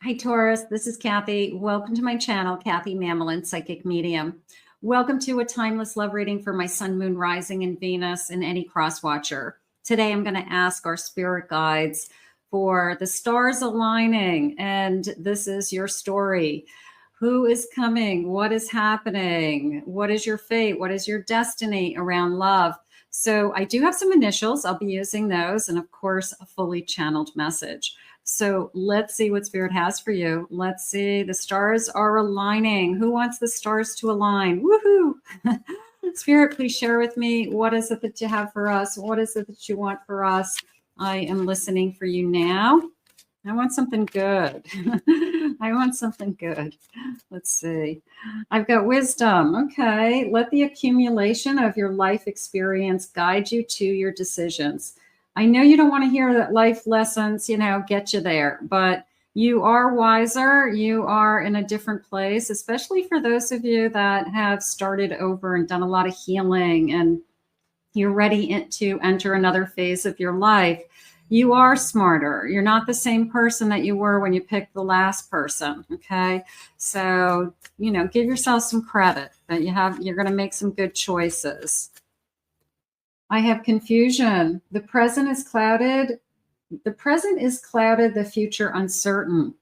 Hi, Taurus. This is Kathy. Welcome to my channel, Kathy Mamolen, Psychic Medium. Welcome to a timeless love reading for my sun, moon, rising, and Venus and any cross watcher. Today, I'm going to ask our spirit guides for the stars aligning, and this is your story. Who is coming? What is happening? What is your fate? What is your destiny around love? So I do have some initials. I'll be using those, and of course, a fully channeled message. So let's see what Spirit has for you. Let's see. The stars are aligning. Who wants the stars to align? Woohoo! Spirit, please share with me. What is it that you have for us? What is it that you want for us? I am listening for you now. I want something good. I want something good. Let's see. I've got wisdom. Okay. Let the accumulation of your life experience guide you to your decisions. I know you don't want to hear that life lessons, get you there, but you are wiser. You are in a different place, especially for those of you that have started over and done a lot of healing and you're ready to enter another phase of your life. You are smarter. You're not the same person that you were when you picked the last person. Okay. So, give yourself some credit that you're going to make some good choices. I have confusion. The present is clouded. The present is clouded, the future uncertain.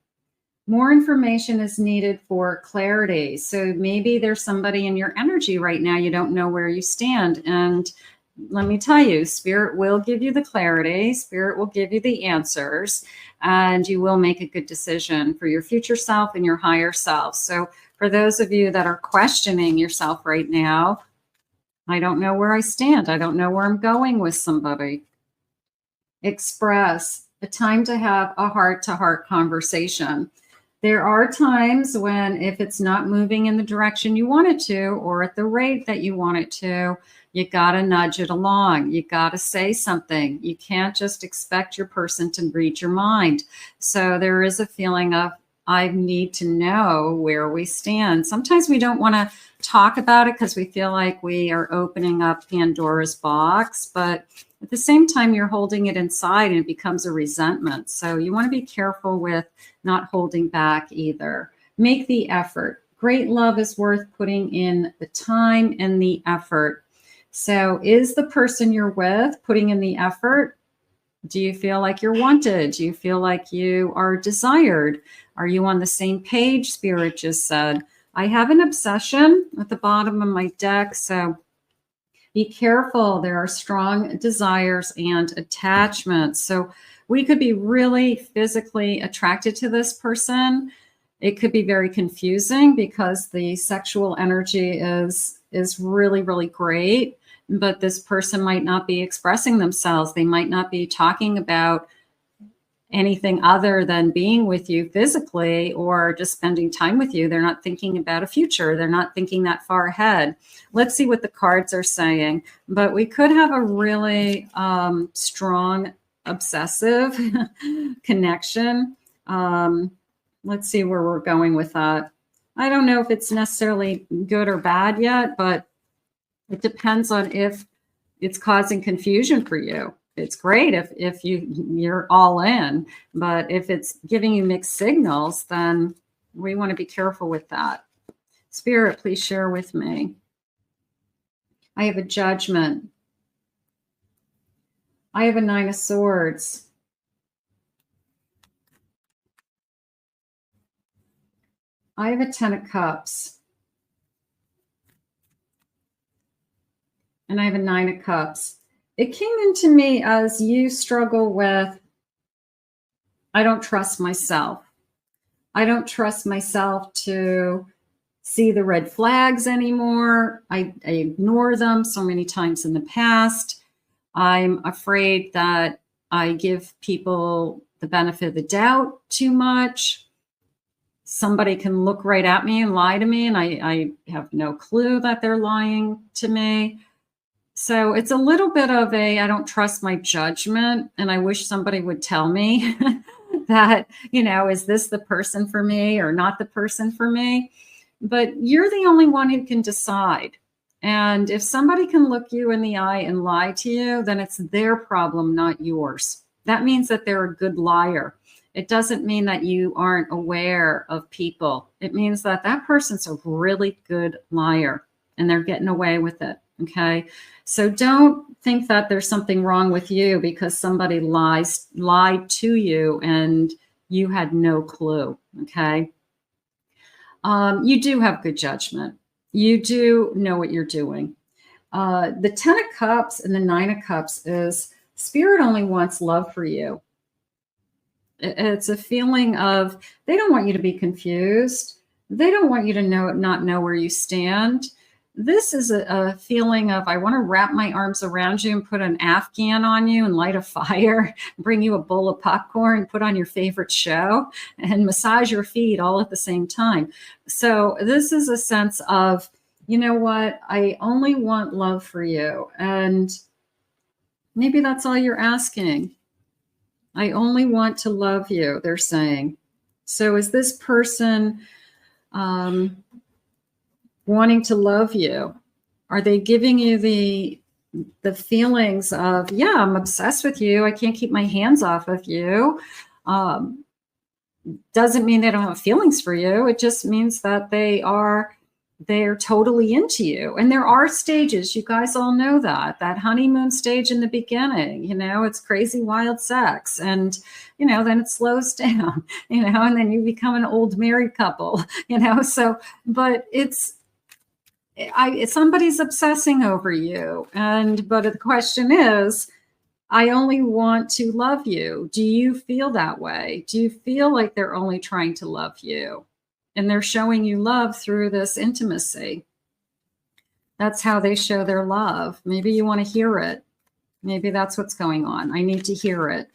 More information is needed for clarity. So maybe there's somebody in your energy right now. You don't know where you stand. And let me tell you, Spirit will give you the clarity. Spirit will give you the answers, and you will make a good decision for your future self and your higher self. So for those of you that are questioning yourself right now, I don't know where I stand. I don't know where I'm going with somebody. Express a time to have a heart-to-heart conversation. There are times when if it's not moving in the direction you want it to or at the rate that you want it to, you got to nudge it along. You got to say something. You can't just expect your person to read your mind. So there is a feeling of, I need to know where we stand. Sometimes we don't want to talk about it because we feel like we are opening up Pandora's box, but at the same time, you're holding it inside and it becomes a resentment. So you want to be careful with not holding back either. Make the effort. Great love is worth putting in the time and the effort. So is the person you're with putting in the effort? Do you feel like you're wanted? Do you feel like you are desired? Are you on the same page? Spirit just said, I have an obsession at the bottom of my deck. So be careful. There are strong desires and attachments. So we could be really physically attracted to this person. It could be very confusing because the sexual energy is really, really great. But this person might not be expressing themselves. They might not be talking about anything other than being with you physically or just spending time with you. They're not thinking about a future. They're not thinking that far ahead. Let's see what the cards are saying. But we could have a really strong obsessive connection. Let's see where we're going with that. I don't know if it's necessarily good or bad yet, but it depends on if it's causing confusion for you. It's great if you're all in, but if it's giving you mixed signals, then we want to be careful with that. Spirit, please share with me. I have a judgment. I have a 9 of Swords. I have a 10 of Cups. And I have a 9 of Cups. It came into me as you struggle with, I don't trust myself. I don't trust myself to see the red flags anymore. I ignore them so many times in the past. I'm afraid that I give people the benefit of the doubt too much. Somebody can look right at me and lie to me, and I have no clue that they're lying to me. So it's a little bit of I don't trust my judgment, and I wish somebody would tell me that, is this the person for me or not the person for me? But you're the only one who can decide. And if somebody can look you in the eye and lie to you, then it's their problem, not yours. That means that they're a good liar. It doesn't mean that you aren't aware of people. It means that that person's a really good liar and they're getting away with it. Okay. So don't think that there's something wrong with you because somebody lied to you and you had no clue. Okay. You do have good judgment. You do know what you're doing. The 10 of Cups and the 9 of Cups is Spirit only wants love for you. It's a feeling of they don't want you to be confused. They don't want you to not know where you stand. This is a feeling of I want to wrap my arms around you and put an Afghan on you and light a fire, bring you a bowl of popcorn, put on your favorite show, and massage your feet all at the same time. So this is a sense of, you know what, I only want love for you. And maybe that's all you're asking. I only want to love you, they're saying. So is this person wanting to love you? Are they giving you the feelings of, yeah, I'm obsessed with you. I can't keep my hands off of you. Doesn't mean they don't have feelings for you. It just means that they're totally into you. And there are stages. You guys all know that honeymoon stage in the beginning, it's crazy, wild sex. And, then it slows down, and then you become an old married couple, so, but somebody's obsessing over you. But the question is, I only want to love you. Do you feel that way? Do you feel like they're only trying to love you? And they're showing you love through this intimacy. That's how they show their love. Maybe you want to hear it. Maybe that's what's going on. I need to hear it.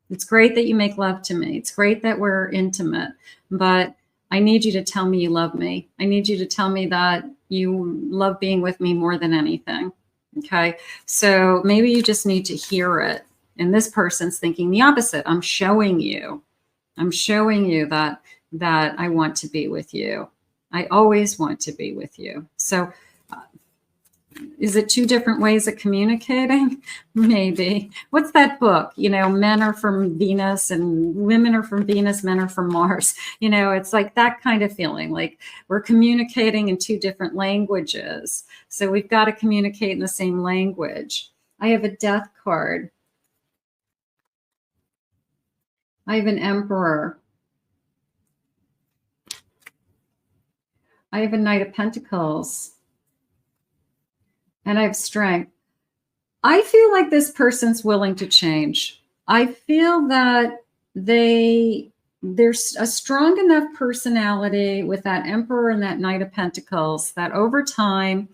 It's great that you make love to me. It's great that we're intimate, but I need you to tell me you love me. I need you to tell me that you love being with me more than anything. Okay. So maybe you just need to hear it. And this person's thinking the opposite. I'm showing you that I want to be with you. I always want to be with you. So is it two different ways of communicating? Maybe. What's that book? Men are from Venus and women are from Venus, men are from Mars. It's like that kind of feeling, like we're communicating in two different languages. So we've got to communicate in the same language. I have a Death card. I have an Emperor. I have a Knight of Pentacles. And I have Strength. I feel like this person's willing to change. I feel that there's a strong enough personality with that Emperor and that Knight of Pentacles that over time,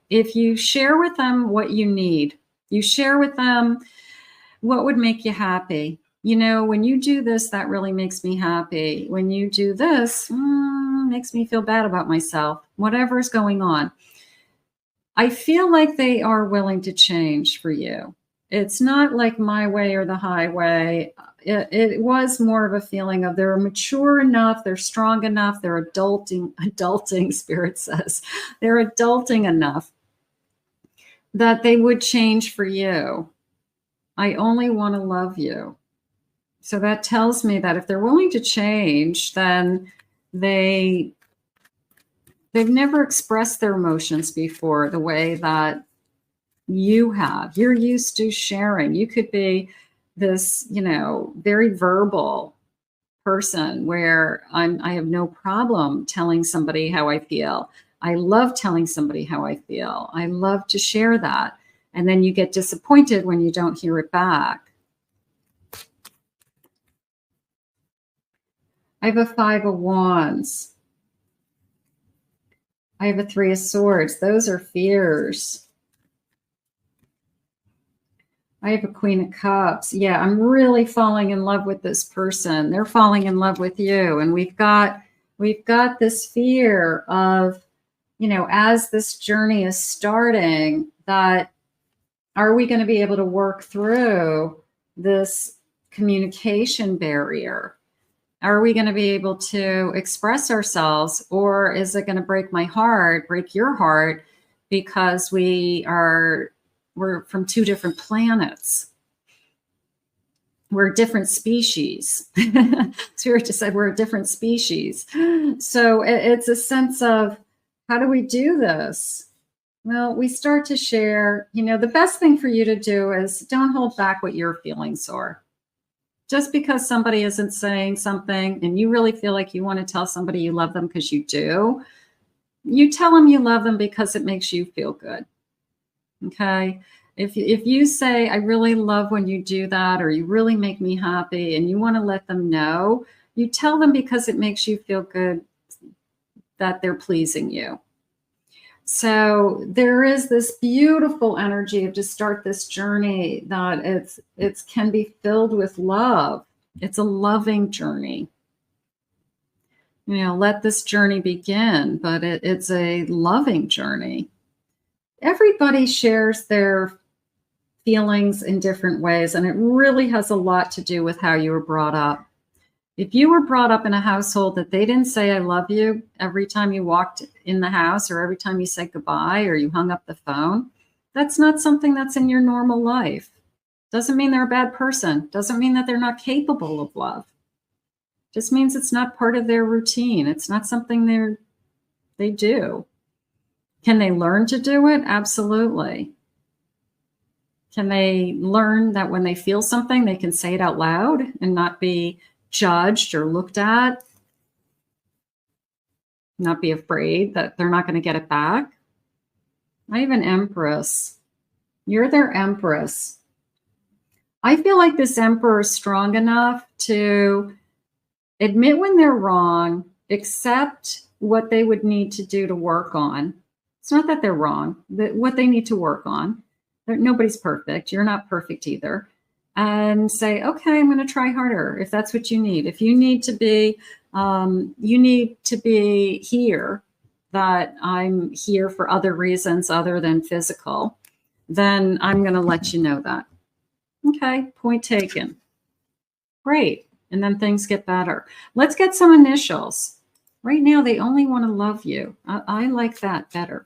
if you share with them what you need, you share with them what would make you happy. When you do this, that really makes me happy. When you do this, makes me feel bad about myself, whatever is going on. I feel like they are willing to change for you. It's not like my way or the highway. It was more of a feeling of they're mature enough, they're strong enough, they're adulting, Spirit says. They're adulting enough that they would change for you. I only want to love you. So that tells me that if they're willing to change, then they've never expressed their emotions before the way that you have. You're used to sharing. You could be this, very verbal person where I have no problem telling somebody how I feel. I love telling somebody how I feel. I love to share that. And then you get disappointed when you don't hear it back. I have a 5 of Wands. I have a 3 of Swords. Those are fears. I have a Queen of Cups. Yeah, I'm really falling in love with this person. They're falling in love with you. And we've got this fear of, as this journey is starting, that are we going to be able to work through this communication barrier? Are we going to be able to express ourselves, or is it going to break my heart, break your heart, because we're from two different planets? we're a different species. Spirit just said we're a different species. So it's a sense of, how do we do this? Well, we start to share, the best thing for you to do is don't hold back what your feelings are. Just because somebody isn't saying something and you really feel like you want to tell somebody you love them because you do, you tell them you love them because it makes you feel good. Okay? If you say, I really love when you do that, or you really make me happy, and you want to let them know, you tell them because it makes you feel good that they're pleasing you. So there is this beautiful energy of to start this journey that it can be filled with love. It's a loving journey. Let this journey begin, but it's a loving journey. Everybody shares their feelings in different ways, and it really has a lot to do with how you were brought up. If you were brought up in a household that they didn't say I love you every time you walked in the house, or every time you said goodbye, or you hung up the phone, that's not something that's in your normal life. Doesn't mean they're a bad person. Doesn't mean that they're not capable of love. Just means it's not part of their routine. It's not something they do. Can they learn to do it? Absolutely. Can they learn that when they feel something, they can say it out loud and not be judged or looked at? Not be afraid that they're not going to get it back? I have an Empress. You're their Empress. I feel like this Emperor is strong enough to admit when they're wrong, accept what they would need to do to work on. It's not that they're wrong, that what they need to work on. Nobody's perfect. You're not perfect either. And say, okay, I'm going to try harder if that's what you need. If you need to be, here, that I'm here for other reasons other than physical, then I'm going to let you know that. Okay, point taken. Great. And then things get better. Let's get some initials. Right now, they only want to love you. I like that better.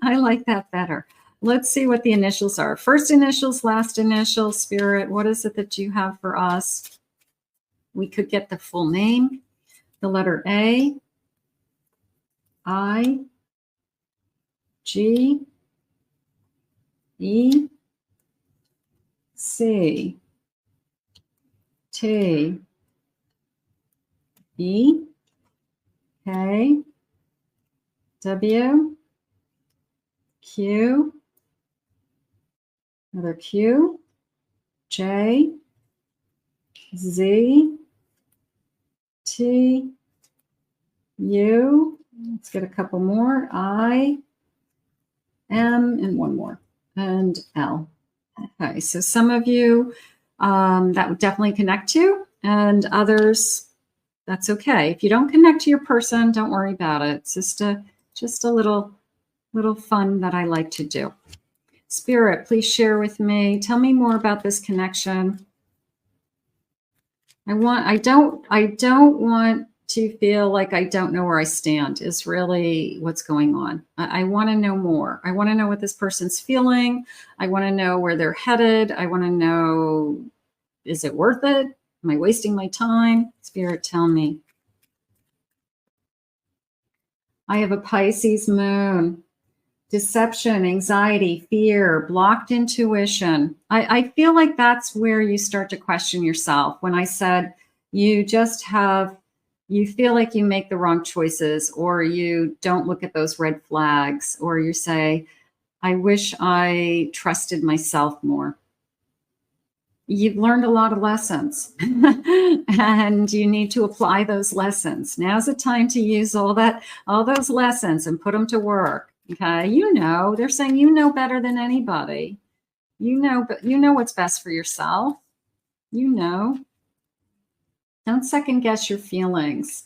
I like that better. Let's see what the initials are. First initials, last initial, Spirit. What is it that you have for us? We could get the full name. The letter A, I, G, E, C, T, E, K, W, Q, another Q, J, Z, T, U, let's get a couple more, I, M, and one more, and L. Okay, so some of you that would definitely connect to, and others, that's okay. If you don't connect to your person, don't worry about it. It's just a little fun that I like to do. Spirit, please share with me. Tell me more about this connection. I don't want to feel like I don't know where I stand is really what's going on. I want to know more. I want to know what this person's feeling. I want to know where they're headed. I want to know, is it worth it? Am I wasting my time? Spirit, tell me. I have a Pisces moon. Deception, anxiety, fear, blocked intuition. I feel like that's where you start to question yourself. When I said you feel like you make the wrong choices, or you don't look at those red flags, or you say, I wish I trusted myself more. You've learned a lot of lessons and you need to apply those lessons. Now's the time to use all those lessons and put them to work. Okay, they're saying you know better than anybody. But you know what's best for yourself. Don't second guess your feelings.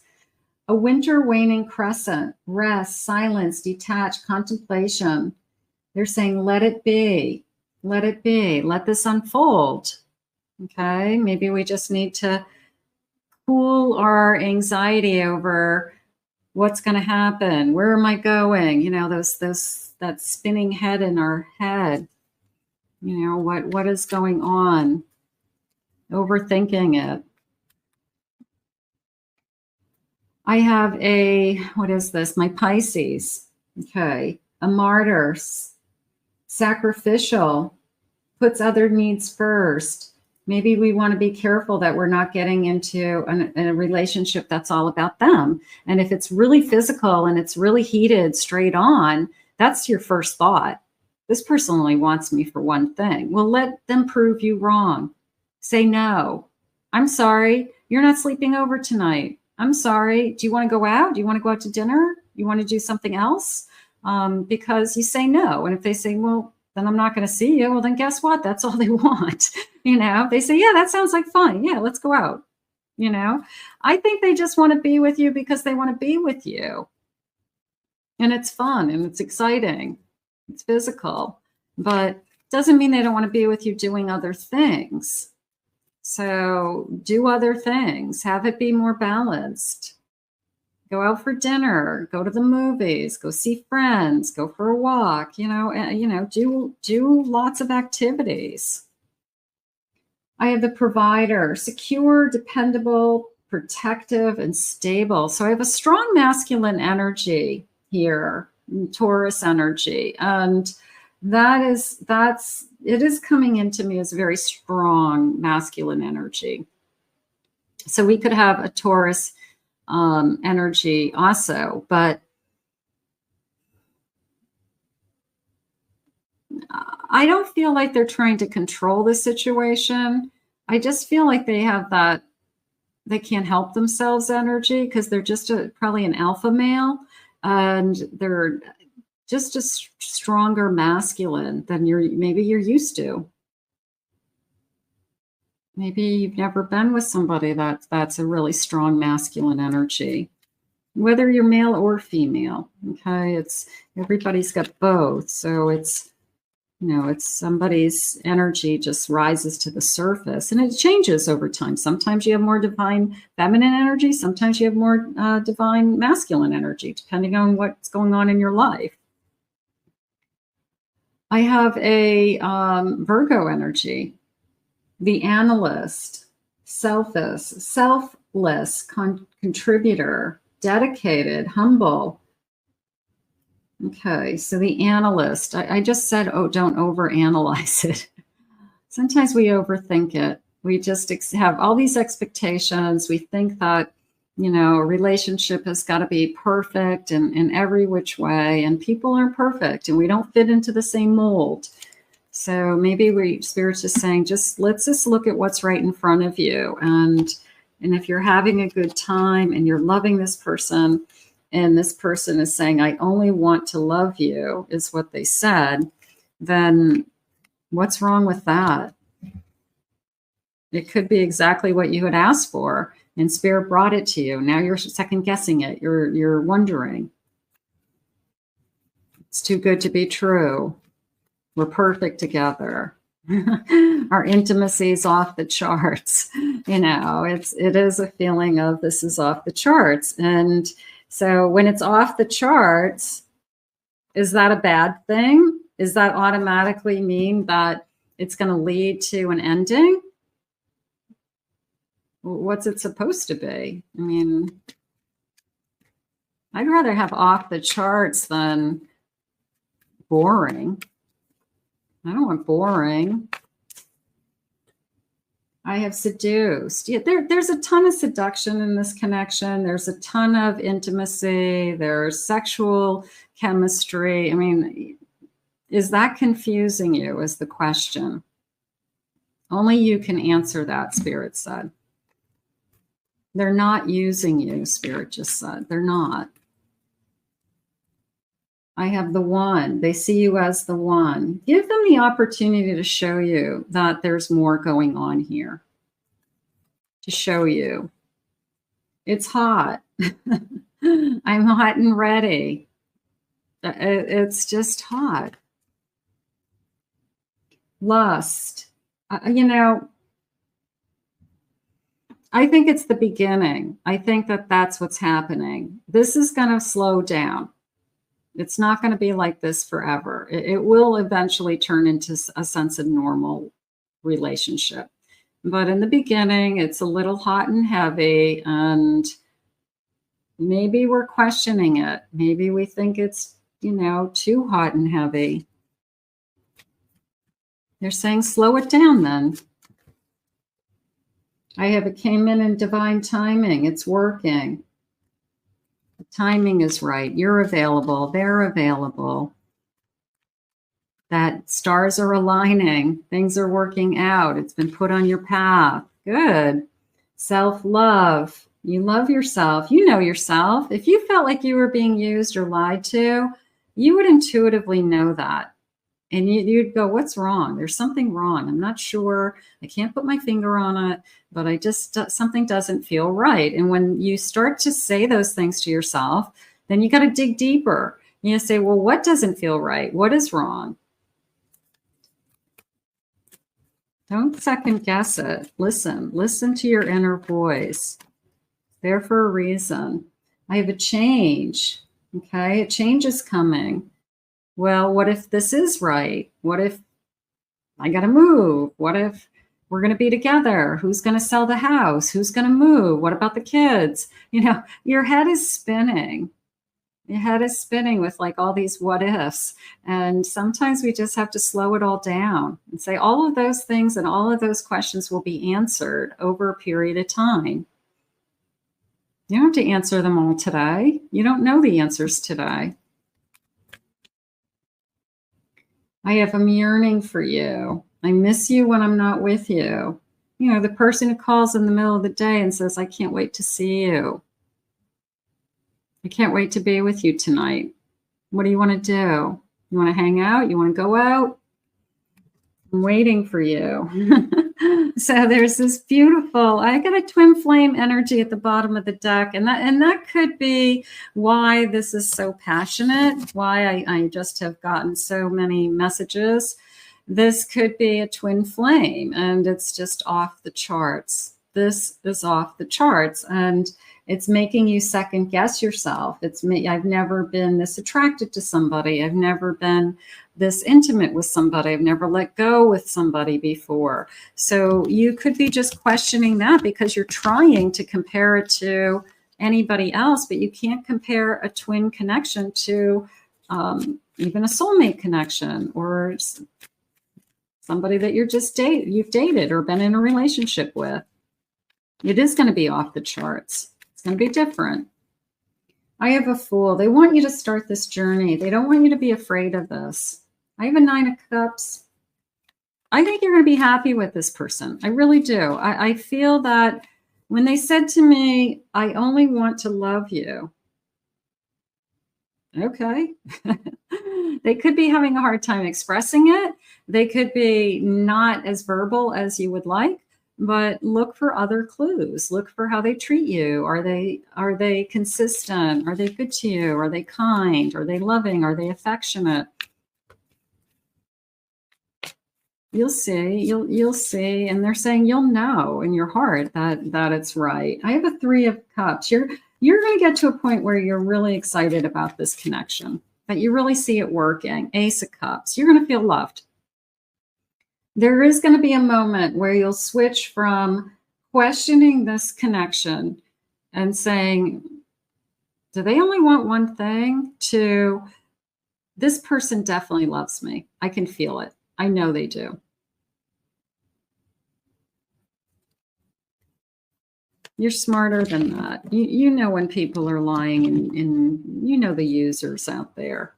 A winter waning crescent, rest, silence, detach, contemplation. They're saying, let it be, let it be, let this unfold. Okay, maybe we just need to cool our anxiety over what's going to happen? Where am I going? That spinning head in our head. What is going on? overthinking it. I have a, what is this? My Pisces. Okay. A martyr, sacrificial, puts other needs first. Maybe we want to be careful that we're not getting into a relationship that's all about them. And if it's really physical and it's really heated straight on, that's your first thought. This person only wants me for one thing. Well, let them prove you wrong. Say no. I'm sorry. You're not sleeping over tonight. I'm sorry. Do you want to go out? Do you want to go out to dinner? You want to do something else? Because you say no. And if they say, well, then I'm not going to see you. Well, then guess what? That's all they want. You know, they say, yeah, that sounds like fun. Yeah, let's go out. You know, I think they just want to be with you because they want to be with you. And it's fun and it's exciting. It's physical, but doesn't mean they don't want to be with you doing other things. So do other things, have it be more balanced. Go out for dinner, go to the movies, go see friends, go for a walk, do lots of activities. I have the provider, secure, dependable, protective, and stable. So I have a strong masculine energy here, Taurus energy. And it is coming into me as very strong masculine energy. So we could have a Taurus energy also, but I don't feel like they're trying to control the situation. I just feel like they have that they can't help themselves energy because they're just probably an alpha male, and they're just a stronger masculine than maybe you're used to. Maybe you've never been with somebody that's a really strong masculine energy, whether you're male or female. Okay, everybody's got both, so it's somebody's energy just rises to the surface, and it changes over time. Sometimes you have more divine feminine energy, sometimes you have more divine masculine energy, depending on what's going on in your life. I have a Virgo energy, the analyst, selfless, contributor, dedicated, humble. Okay, so the analyst, I just said, oh, don't overanalyze it. Sometimes we overthink it. We just have all these expectations. We think that, a relationship has got to be perfect in every which way, and people aren't perfect, and we don't fit into the same mold. So maybe Spirit's just saying, let's just look at what's right in front of you. And if you're having a good time and you're loving this person, and this person is saying, I only want to love you, is what they said, then what's wrong with that? It could be exactly what you had asked for, and Spirit brought it to you. Now you're second guessing it. You're wondering. It's too good to be true. We're perfect together. Our intimacy is off the charts. It is a feeling of this is off the charts. And so when it's off the charts, is that a bad thing? Does that automatically mean that it's going to lead to an ending? What's it supposed to be? I mean, I'd rather have off the charts than boring. I don't want boring. I have seduced. Yeah, there's a ton of seduction in this connection. There's a ton of intimacy. There's sexual chemistry. I mean, is that confusing you is the question. Only you can answer that, Spirit said. They're not using you, Spirit just said. They're not. I have the one. They see you as the one. Give them the opportunity to show you that there's more going on here. To show you. It's hot. I'm hot and ready. It's just hot. Lust. I think it's the beginning. I think that's what's happening. This is going to slow down. It's not going to be like this forever. It will eventually turn into a sense of normal relationship. But in the beginning, it's a little hot and heavy, and maybe we're questioning it. Maybe we think it's, too hot and heavy. They're saying, slow it down then. It came in divine timing. It's working. The timing is right. You're available. They're available. That stars are aligning. Things are working out. It's been put on your path. Good. Self-love. You love yourself. You know yourself. If you felt like you were being used or lied to, you would intuitively know that. And you'd go, what's wrong? There's something wrong. I'm not sure. I can't put my finger on it, but something doesn't feel right. And when you start to say those things to yourself, then you got to dig deeper. You say, well, what doesn't feel right? What is wrong? Don't second guess it. Listen to your inner voice. There for a reason. I have a change. Okay. A change is coming. Well, what if this is right? What if I got to move? What if we're going to be together? Who's going to sell the house? Who's going to move? What about the kids? Your head is spinning. Your head is spinning with like all these what ifs. And sometimes we just have to slow it all down and say all of those things and all of those questions will be answered over a period of time. You don't have to answer them all today. You don't know the answers today. I am yearning for you. I miss you when I'm not with you. The person who calls in the middle of the day and says, I can't wait to see you. I can't wait to be with you tonight. What do you want to do? You want to hang out? You want to go out? I'm waiting for you. So there's this beautiful, I got a twin flame energy at the bottom of the deck. And that could be why this is so passionate, why I just have gotten so many messages. This could be a twin flame and it's just off the charts. This is off the charts and it's making you second guess yourself. I've never been this attracted to somebody. I've never been this intimate with somebody. I've never let go with somebody before. So you could be just questioning that because you're trying to compare it to anybody else, but you can't compare a twin connection to even a soulmate connection or somebody that you've dated or been in a relationship with. It is going to be off the charts. It's going to be different. I have a Fool. They want you to start this journey. They don't want you to be afraid of this. I have a 9 of Cups. I think you're going to be happy with this person. I really do. I feel that when they said to me, I only want to love you. Okay. They could be having a hard time expressing it. They could be not as verbal as you would like. But look for other clues. Look for how they treat you. Are they consistent? Are they good to you? Are they kind? Are they loving? Are they affectionate? You'll see. You'll see. And they're saying you'll know in your heart that it's right. I have a 3 of Cups. You're going to get to a point where you're really excited about this connection, that you really see it working. Ace of Cups. You're going to feel loved. There is going to be a moment where you'll switch from questioning this connection and saying, do they only want one thing, to this person definitely loves me. I can feel it. I know they do. You're smarter than that. You know when people are lying and you know the users out there.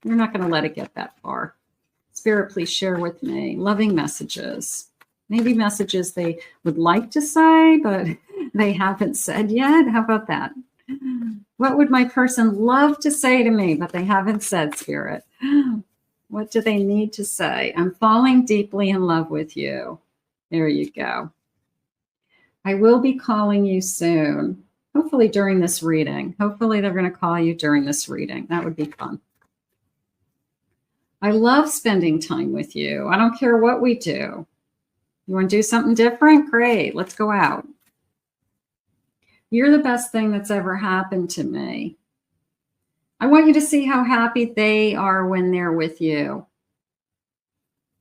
You're not going to let it get that far. Spirit, please share with me loving messages. Maybe messages they would like to say, but they haven't said yet. How about that? What would my person love to say to me, but they haven't said, Spirit? What do they need to say? I'm falling deeply in love with you. There you go. I will be calling you soon, hopefully during this reading. Hopefully they're going to call you during this reading. That would be fun. I love spending time with you. I don't care what we do. You want to do something different? Great. Let's go out. You're the best thing that's ever happened to me. I want you to see how happy they are when they're with you.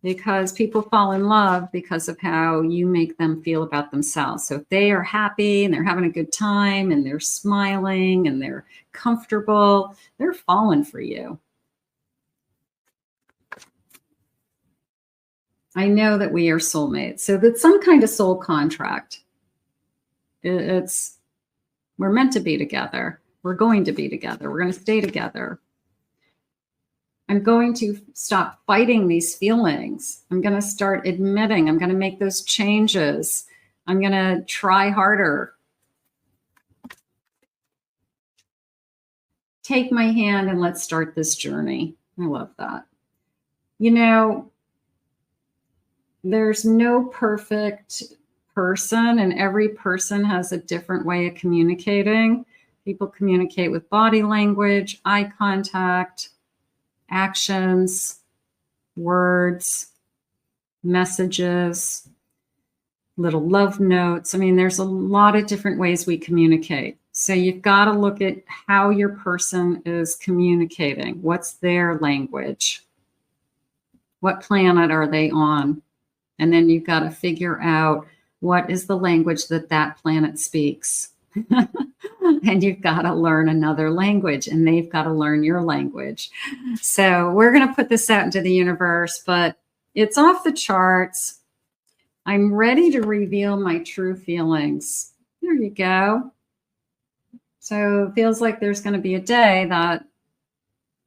because people fall in love because of how you make them feel about themselves. So if they are happy and they're having a good time and they're smiling and they're comfortable, they're falling for you. I know that we are soulmates. So that's some kind of soul contract. We're meant to be together. We're going to be together. We're going to stay together. I'm going to stop fighting these feelings. I'm going to start admitting. I'm going to make those changes. I'm going to try harder. Take my hand and let's start this journey. I love that. You know, there's no perfect person, and every person has a different way of communicating. People communicate with body language, eye contact, actions, words, messages, little love notes. I mean, there's a lot of different ways we communicate. So you've got to look at how your person is communicating. What's their language? What planet are they on? And then you've got to figure out what is the language that that planet speaks. And you've got to learn another language, and they've got to learn your language. So we're going to put this out into the universe, but it's off the charts. I'm ready to reveal my true feelings. There you go. So it feels like there's going to be a day that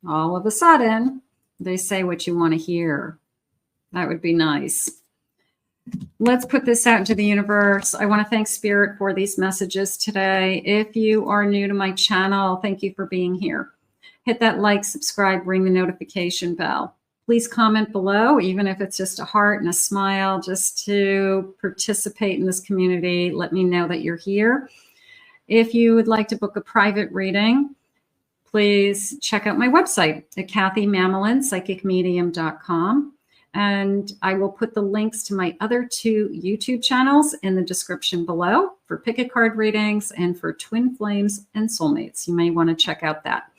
all of a sudden they say what you want to hear. That would be nice. Let's put this out into the universe. I want to thank Spirit for these messages today. If you are new to my channel, thank you for being here. Hit that like, subscribe, ring the notification bell. Please comment below, even if it's just a heart and a smile, just to participate in this community. Let me know that you're here. If you would like to book a private reading, please check out my website at kathymamolin.psychicmedium.com. And I will put the links to my other 2 YouTube channels in the description below for pick a card readings and for twin flames and soulmates. You may want to check out that.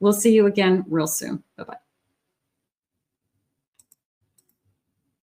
We'll see you again real soon. Bye-bye.